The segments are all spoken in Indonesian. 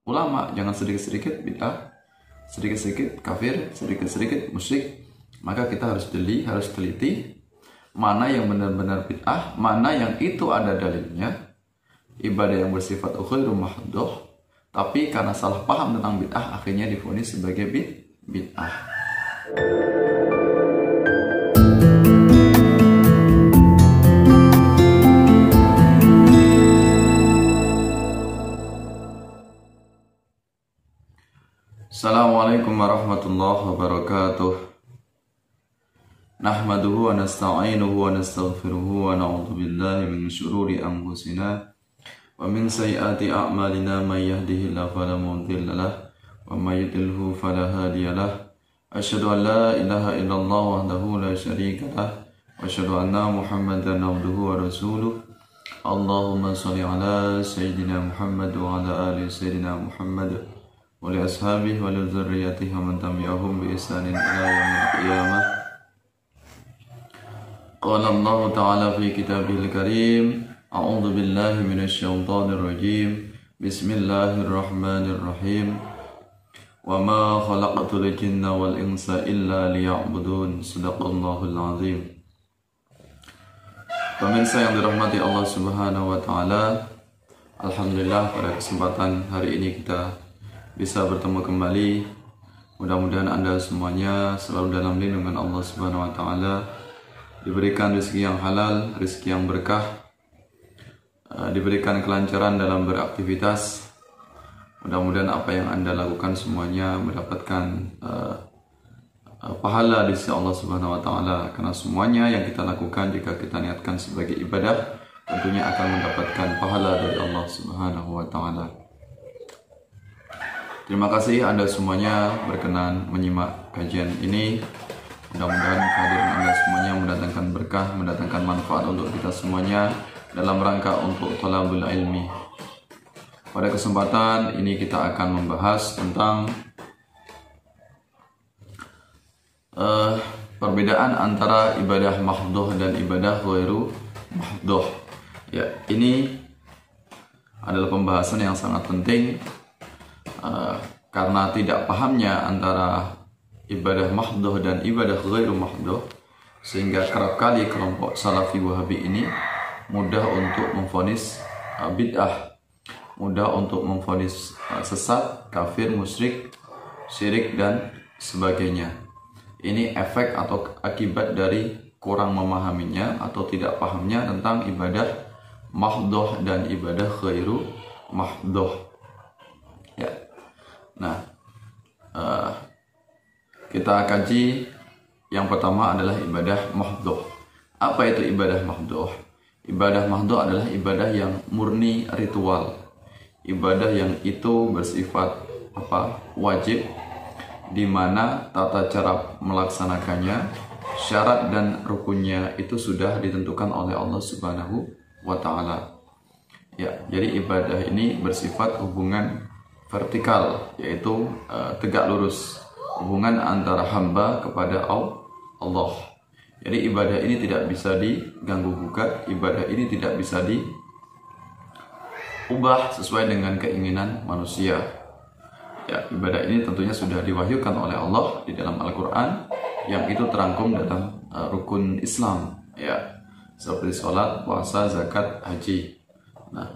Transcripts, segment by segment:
ulama, jangan sedikit-sedikit bid'ah, sedikit-sedikit kafir, sedikit-sedikit musyrik. Maka kita harus teliti mana yang benar-benar bid'ah, mana yang itu ada dalilnya, ibadah yang bersifat ghairu mahdhuh, tapi karena salah paham tentang bid'ah akhirnya divonis sebagai bid'ah. Assalamualaikum warahmatullahi wabarakatuh. Nahmaduhu wa nasta'inuhu wa nastaghfiruhu wa na'udzu billahi min syururi anfusina wa min sayyiati a'malina may yahdihillahu fala mudilla lahu wa may yudlilhu fala hadiya lahu. Asyhadu an la ilaha illallah wahdahu la syarika lahu wa asyhadu anna Muhammadan abduhu wa rasuluh. Allahumma shalli ala sayyidina Muhammad wa ala ali sayyidina Muhammad wa li ashabihi wa li dzurriyyatihi wa man tabi'ahum bi ihsanin ila yaumil qiyamah. Qala Allah Ta'ala fi kitabihil karim, a'udzu billahi minasyaitonir rajim. Bismillahirrahmanirrahim. Wa ma khalaqtul jinna wal insa illa liya'budun. Shadaqallahul azim. Pemirsa yang dirahmati Allah Subhanahu wa taala, alhamdulillah pada kesempatan hari ini kita bisa bertemu kembali. Mudah-mudahan Anda semuanya selalu dalam lindungan Allah Subhanahu wa taala, diberikan rezeki yang halal, rezeki yang berkah, diberikan kelancaran dalam beraktivitas. Mudah-mudahan apa yang Anda lakukan semuanya mendapatkan pahala di sisi Allah Subhanahu wa taala, karena semuanya yang kita lakukan jika kita niatkan sebagai ibadah tentunya akan mendapatkan pahala dari Allah Subhanahu wa taala. Terima kasih Anda semuanya berkenan menyimak kajian ini. Mudah-mudahan kehadiran Anda semuanya mendatangkan berkah, mendatangkan manfaat untuk kita semuanya dalam rangka untuk thalabul ilmi. Pada kesempatan ini kita akan membahas tentang perbedaan antara ibadah mahdhuh dan ibadah ghairu mahdhuh. Ya, ini adalah pembahasan yang sangat penting karena tidak pahamnya antara ibadah mahdhuh dan ibadah ghairu mahdhuh, sehingga kerap kali kelompok Salafi Wahabi ini mudah untuk memvonis bid'ah, mudah untuk memvonis sesat, kafir, musyrik, syirik dan sebagainya. Ini efek atau akibat dari kurang memahaminya atau tidak pahamnya tentang ibadah mahdhuh dan ibadah ghairu mahdhuh. Ya. Nah, kita kaji yang pertama adalah ibadah mahdhuh. Apa itu ibadah mahdhuh? Ibadah mahdhuh adalah ibadah yang murni ritual. Ibadah yang itu bersifat wajib, di mana tata cara melaksanakannya, syarat dan rukunnya itu sudah ditentukan oleh Allah Subhanahu wa taala. Ya, jadi ibadah ini bersifat hubungan vertikal, yaitu tegak lurus, hubungan antara hamba kepada Allah. Jadi ibadah ini tidak bisa diganggu gugat, ibadah ini tidak bisa diubah sesuai dengan keinginan manusia. Ya, ibadah ini tentunya sudah diwahyukan oleh Allah di dalam Al-Quran, yang itu terangkum dalam rukun Islam, ya, seperti sholat, puasa, zakat, haji. Nah,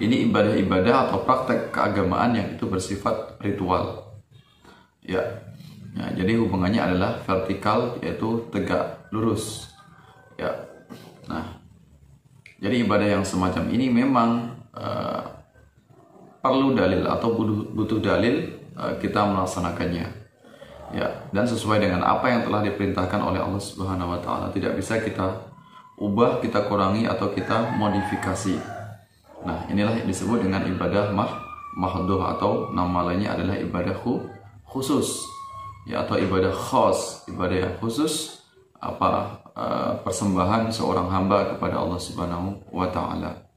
ini ibadah-ibadah atau praktek keagamaan yang itu bersifat ritual. Ya, jadi hubungannya adalah vertikal, yaitu tegak lurus. Ya, nah, jadi ibadah yang semacam ini memang perlu dalil atau butuh dalil kita melaksanakannya. Ya, dan sesuai dengan apa yang telah diperintahkan oleh Allah Subhanahu wa taala. Tidak bisa kita ubah, kita kurangi atau kita modifikasi. Nah, inilah yang disebut dengan ibadah mahdhuh, atau nama lainnya adalah ibadah khusus, ya, atau ibadah khas, ibadah yang khusus, persembahan seorang hamba kepada Allah Subhanahu wa taala.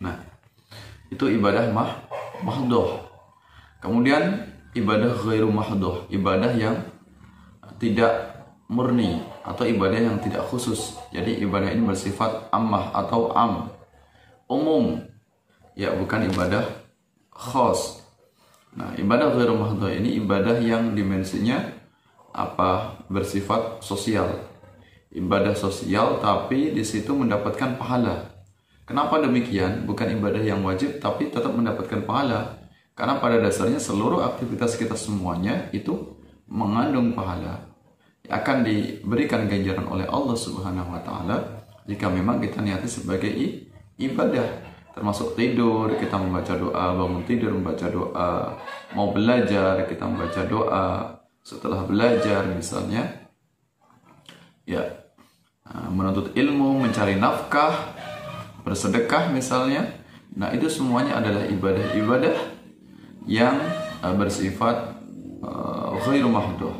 Nah, itu ibadah mahdhuh. Kemudian ibadah ghairu mahdhuh, ibadah yang tidak murni atau ibadah yang tidak khusus. Jadi ibadah ini bersifat ammah atau umum. Ya, bukan ibadah khos. Nah, ibadah ghairu mahdhah ini ibadah yang dimensinya bersifat sosial. Ibadah sosial tapi di situ mendapatkan pahala. Kenapa demikian? Bukan ibadah yang wajib tapi tetap mendapatkan pahala. Karena pada dasarnya seluruh aktivitas kita semuanya itu mengandung pahala. Akan diberikan ganjaran oleh Allah Subhanahu wa taala jika memang kita niati sebagai ibadah. Termasuk tidur, kita membaca doa, bangun tidur membaca doa, mau belajar, kita membaca doa, setelah belajar misalnya, ya, menuntut ilmu, mencari nafkah, bersedekah misalnya. Nah, itu semuanya adalah ibadah-ibadah yang bersifat ghairu mahdhah.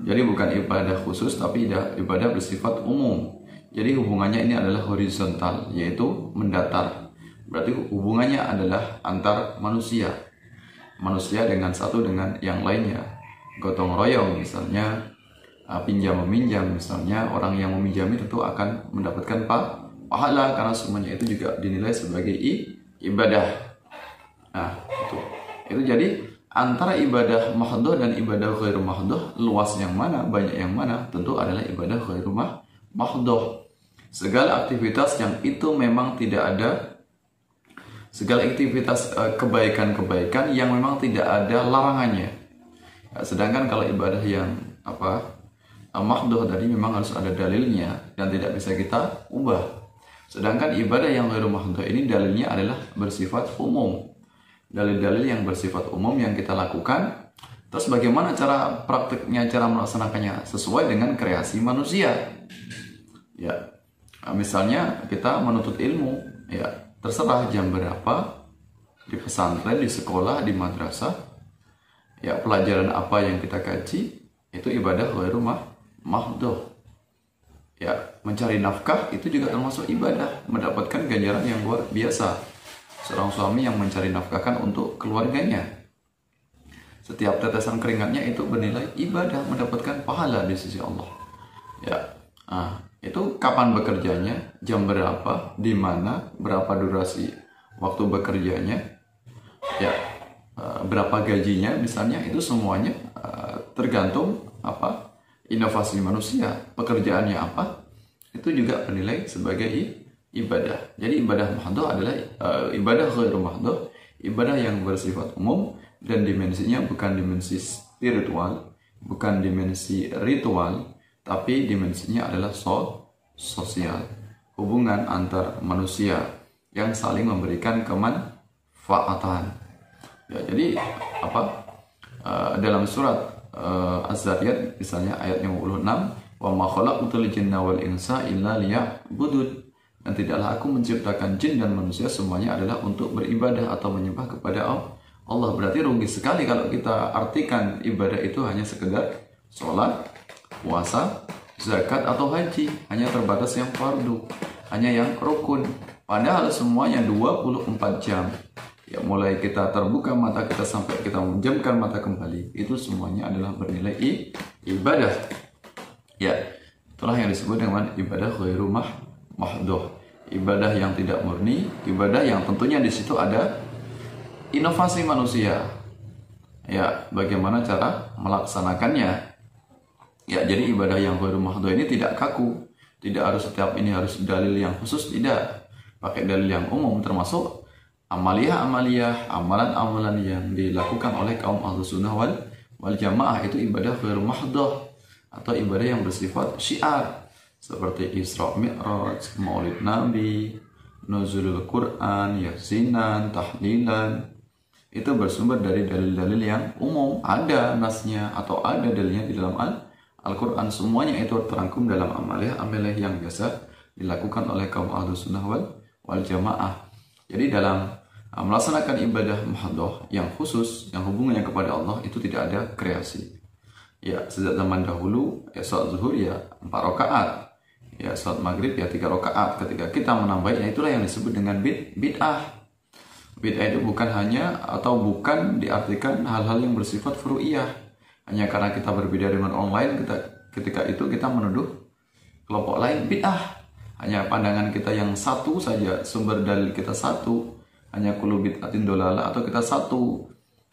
Jadi bukan ibadah khusus, tapi ibadah bersifat umum. Jadi hubungannya ini adalah horizontal, yaitu mendatar. Berarti hubungannya adalah antar manusia dengan satu dengan yang lainnya, gotong royong misalnya, pinjam meminjam misalnya. Orang yang meminjami tentu akan mendapatkan pahala karena semuanya itu juga dinilai sebagai ibadah. Nah, itu jadi antara ibadah mahdhah dan ibadah ghairu mahdhah, luas yang mana, banyak yang mana, tentu adalah ibadah ghairu mahdhah. Segala aktivitas yang itu memang tidak ada, segala aktivitas kebaikan-kebaikan yang memang tidak ada larangannya. Sedangkan kalau ibadah yang mahdhah tadi memang harus ada dalilnya dan tidak bisa kita ubah. Sedangkan ibadah yang ghairu mahdhah ini dalilnya adalah bersifat umum. Dalil-dalil yang bersifat umum yang kita lakukan. Terus bagaimana cara praktiknya, cara melaksanakannya sesuai dengan kreasi manusia. Ya, misalnya kita menuntut ilmu, ya terserah jam berapa, di pesantren, di sekolah, di madrasah, ya pelajaran apa yang kita kaji, itu ibadah ghairu mahdhah. Ya, mencari nafkah itu juga termasuk ibadah, mendapatkan ganjaran yang luar biasa. Seorang suami yang mencari nafkahkan untuk keluarganya, setiap tetesan keringatnya itu bernilai ibadah, mendapatkan pahala di sisi Allah. Ya, itu kapan bekerjanya, jam berapa, di mana, berapa durasi waktu bekerjanya, ya, berapa gajinya misalnya, itu semuanya tergantung inovasi manusia, pekerjaannya apa, itu juga bernilai sebagai ibadah. Jadi ibadah mahdhah adalah ibadah ghairu mahdhah, ibadah yang bersifat umum dan dimensinya bukan dimensi spiritual, bukan dimensi ritual, tapi dimensinya adalah sosial, hubungan antar manusia yang saling memberikan kemanfaatan. Ya, jadi dalam surat Az-Zariyat misalnya ayat 56, wa ma khalaqtul jinna wal insa illa liya'budun, dan tidaklah aku menciptakan jin dan manusia semuanya adalah untuk beribadah atau menyembah kepada Allah. Berarti rugi sekali kalau kita artikan ibadah itu hanya sekedar sholat, puasa, zakat atau haji, hanya terbatas yang fardu, hanya yang rukun. Padahal semuanya 24 jam. Ya, mulai kita terbuka mata kita sampai kita menjamkan mata kembali, itu semuanya adalah bernilai ibadah. Ya, itulah yang disebut dengan ibadah ghairu mahdhah. Ibadah yang tidak murni, ibadah yang tentunya di situ ada inovasi manusia. Ya, bagaimana cara melaksanakannya? Ya, jadi ibadah yang ghairu mahdhah ini tidak kaku, tidak harus setiap ini harus dalil yang khusus, tidak. Pakai dalil yang umum, termasuk amaliyah-amaliyah, amalan-amalan yang dilakukan oleh kaum Ahlus Sunnah wal Jamaah itu ibadah ghairu mahdhah atau ibadah yang bersifat syiar seperti Isra Mi'raj, Maulid Nabi, Nuzulul Quran, Yasinan, Tahlilan. Itu bersumber dari dalil-dalil yang umum, ada nasnya atau ada dalilnya di dalam Al-Quran. Semuanya itu terangkum dalam amaliyah yang biasa dilakukan oleh kaum Ahlus Sunnah wal Jamaah. Jadi dalam melaksanakan ibadah mahdhah yang khusus, yang hubungannya kepada Allah, itu tidak ada kreasi. Ya, sejak zaman dahulu, ya sholat zuhur ya 4 rakaat, ya sholat maghrib ya 3 rakaat. Ketika kita menambahnya, itulah yang disebut dengan bid'ah. Bid'ah itu bukan hanya atau bukan diartikan hal-hal yang bersifat furu'iyah. Hanya karena kita berbeda dengan orang lain, ketika itu kita menuduh kelompok lain bid'ah. Hanya pandangan kita yang satu saja, sumber dalil kita satu, hanya kullu bid'atin dolalah, atau kita satu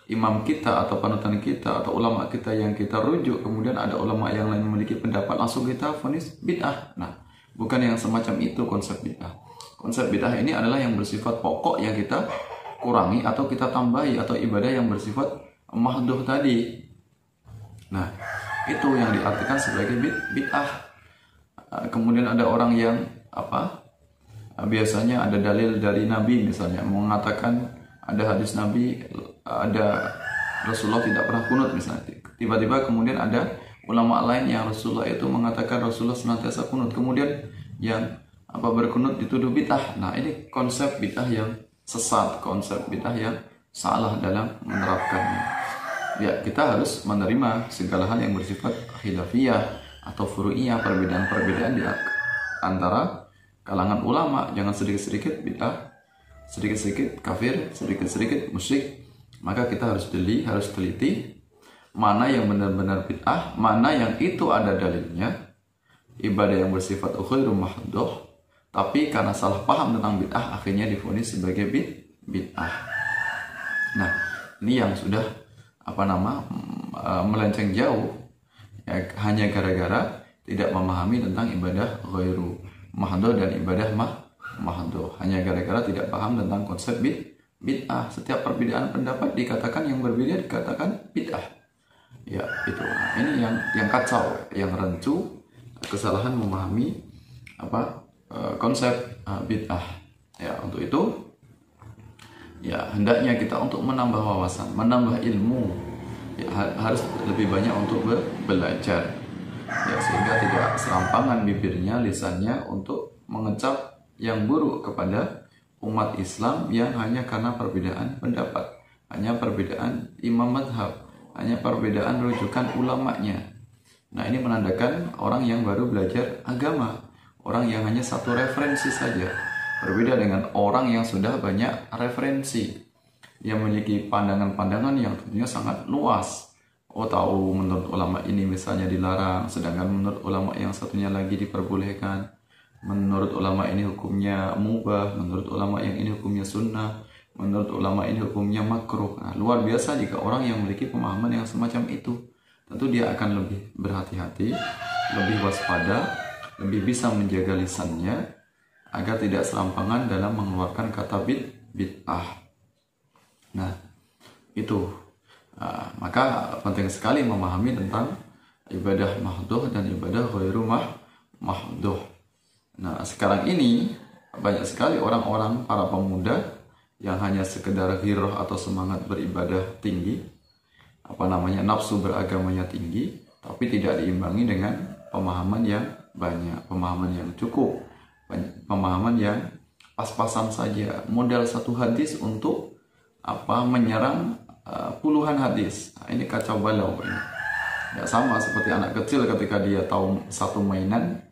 imam kita atau panutan kita atau ulama kita yang kita rujuk, kemudian ada ulama yang lain memiliki pendapat, langsung kita vonis bid'ah. Nah, bukan yang semacam itu konsep bid'ah. Konsep bid'ah ini adalah yang bersifat pokok yang kita kurangi atau kita tambahi, atau ibadah yang bersifat mahduh tadi. Nah, itu yang diartikan sebagai bid'ah. Kemudian ada orang yang biasanya ada dalil dari Nabi misalnya mengatakan ada hadis Nabi, ada Rasulullah tidak pernah kunut misalnya. Tiba-tiba kemudian ada ulama lain yang Rasulullah itu mengatakan Rasulullah senantiasa kunut, kemudian yang berkunut dituduh bid'ah. Nah, ini konsep bid'ah yang sesat, konsep bid'ah yang salah dalam menerapkannya. Ya, kita harus menerima segala hal yang bersifat khilafiyah atau furu'iyah, perbedaan-perbedaan di antara kalangan ulama. Jangan sedikit-sedikit bid'ah, sedikit-sedikit kafir, sedikit-sedikit musyrik. Maka kita harus teliti mana yang benar-benar bid'ah, mana yang itu ada dalilnya, ibadah yang bersifat ghairu mahdoh, tapi karena salah paham tentang bid'ah akhirnya divonis sebagai bid'ah. Nah, ini yang sudah melenceng jauh, ya, hanya gara-gara tidak memahami tentang ibadah ghairu mahdoh dan ibadah mahdoh, hanya gara-gara tidak paham tentang konsep bid'ah. Setiap perbedaan pendapat dikatakan yang berbeda dikatakan bid'ah. Ya, itu. Nah, ini yang kacau, yang rancu, kesalahan memahami konsep bid'ah. Ya, untuk itu ya hendaknya kita untuk menambah wawasan, menambah ilmu, ya, harus lebih banyak untuk belajar, ya, sehingga tidak serampangan bibirnya, lisannya untuk mengecap yang buruk kepada umat Islam yang hanya karena perbedaan pendapat, hanya perbedaan imam madhab, hanya perbedaan rujukan ulamanya. Nah, ini menandakan orang yang baru belajar agama, orang yang hanya satu referensi saja, berbeda dengan orang yang sudah banyak referensi, yang memiliki pandangan-pandangan yang tentunya sangat luas. Oh, tahu menurut ulama ini misalnya dilarang, sedangkan menurut ulama yang satunya lagi diperbolehkan. Menurut ulama ini hukumnya mubah, menurut ulama yang ini hukumnya sunnah, menurut ulama ini hukumnya makruh. Nah, luar biasa jika orang yang memiliki pemahaman yang semacam itu. Tentu dia akan lebih berhati-hati, lebih waspada, lebih bisa menjaga lisannya agar tidak serampangan dalam mengeluarkan kata bid'ah. Nah, itu. Maka penting sekali memahami tentang ibadah mahdoh dan ibadah ghairu mahdoh. Nah, sekarang ini banyak sekali orang-orang, para pemuda yang hanya sekedar ghirah atau semangat beribadah tinggi, nafsu beragamanya tinggi, tapi tidak diimbangi dengan pemahaman yang banyak, pemahaman yang cukup, pemahaman yang pas-pasan saja, modal satu hadis untuk menyerang puluhan hadis. Nah, ini kacau balau ini. Ya, sama seperti anak kecil ketika dia tahu satu mainan,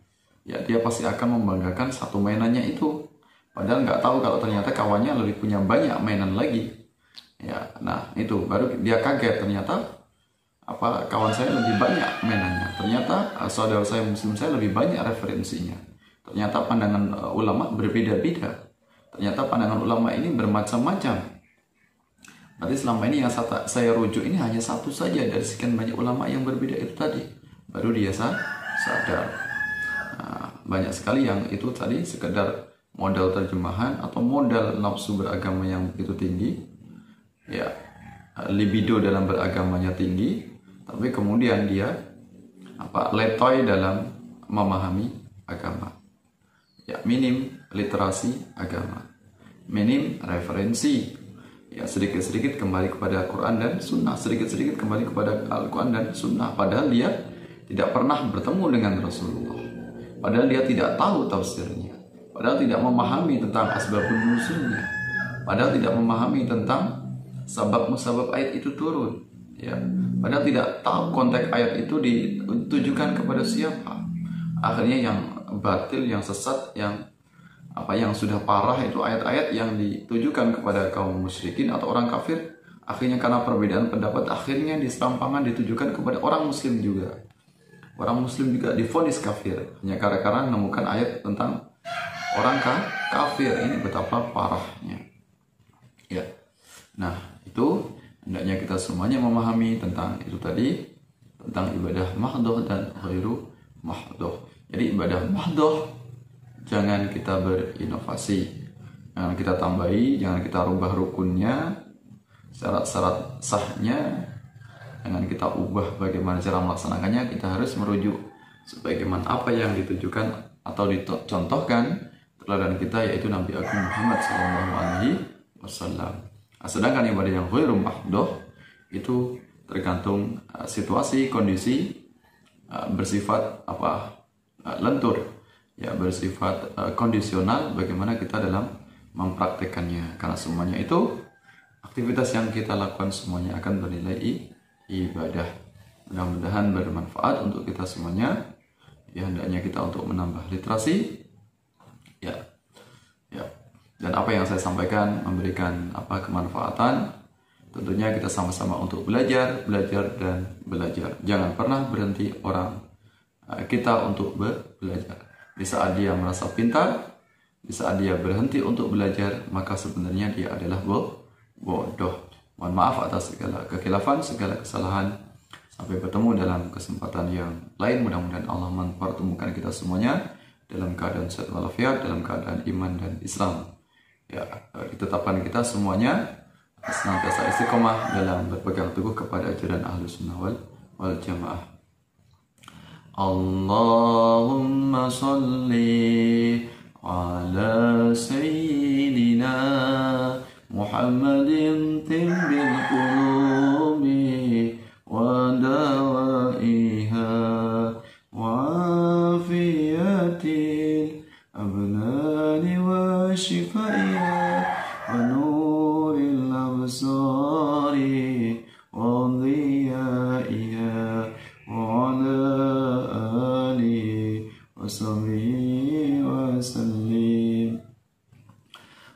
ya dia pasti akan membanggakan satu mainannya itu, padahal nggak tahu kalau ternyata kawannya lebih punya banyak mainan lagi. Ya, nah itu baru dia kaget, ternyata kawan saya lebih banyak mainannya, ternyata saudara saya muslim saya lebih banyak referensinya, ternyata pandangan ulama berbeda-beda, ternyata pandangan ulama ini bermacam-macam. Berarti selama ini yang saya rujuk ini hanya satu saja dari sekian banyak ulama yang berbeda itu tadi. Baru dia sadar. Nah, banyak sekali yang itu tadi sekedar modal terjemahan atau modal nafsu beragama yang begitu tinggi, ya, libido dalam beragamanya tinggi, tapi kemudian dia letoy dalam memahami agama. Ya, minim literasi agama, minim referensi. Ya, sedikit-sedikit kembali kepada Quran dan Sunnah, sedikit-sedikit kembali kepada Al-Quran dan Sunnah, padahal dia tidak pernah bertemu dengan Rasulullah, padahal dia tidak tahu tafsirnya, padahal tidak memahami tentang asbabun nuzulnya, padahal tidak memahami tentang sabab-musabab ayat itu turun, ya, padahal tidak tahu konteks ayat itu ditujukan kepada siapa. Akhirnya yang batil, yang sesat, yang sudah parah itu ayat-ayat yang ditujukan kepada kaum musyrikin atau orang kafir, akhirnya karena perbedaan pendapat akhirnya diserampangan ditujukan kepada orang muslim juga. Orang muslim juga divonis kafir hanya karena menemukan ayat tentang orang kafir. Ini betapa parahnya. Ya. Nah, itu hendaknya kita semuanya memahami tentang itu tadi, tentang ibadah mahdhoh dan ghairu mahdhoh. Jadi ibadah mahdhoh jangan kita berinovasi, jangan kita tambahi, jangan kita rubah rukunnya, syarat-syarat sahnya, jangan kita ubah bagaimana cara melaksanakannya. Kita harus merujuk sebagaimana apa yang ditujukan atau dicontohkan teladan kita, yaitu Nabi Agung Muhammad SAW. Sedangkan ibadah yang ghairu mahdhoh itu tergantung situasi, kondisi, bersifat lentur, ya, bersifat kondisional, bagaimana kita dalam mempraktekannya. Karena semuanya itu aktivitas yang kita lakukan semuanya akan bernilai ibadah. Mudah-mudahan bermanfaat untuk kita semuanya. Ya, hendaknya kita untuk menambah literasi. Ya. Dan apa yang saya sampaikan memberikan kemanfaatan. Tentunya kita sama-sama untuk belajar dan belajar. Jangan pernah berhenti orang kita untuk belajar. Di saat dia merasa pintar, di saat dia berhenti untuk belajar, maka sebenarnya dia adalah bodoh. Mohon maaf atas segala kekhilafan, segala kesalahan. Sampai bertemu dalam kesempatan yang lain. Mudah-mudahan Allah mempertemukan kita semuanya dalam keadaan sehat walafiat, dalam keadaan iman dan Islam. Ya, ditetapkan kita semuanya senantiasa istiqomah dalam berpegang teguh kepada ajaran Ahlus Sunnah wal Jamaah. Allahumma salli ala sayyidina Muhammadin tibbil qulubi wa dawaiha wa afiyatil abnani wa shifaiha wa nuril absari wa dhiyaiha wa ala alihi wa sahbihi wa sallim.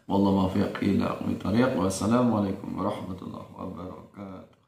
Wallahu muwaffiq ila aqwamit thariq. Wassalamualaikum warahmatullahi wabarakatuh.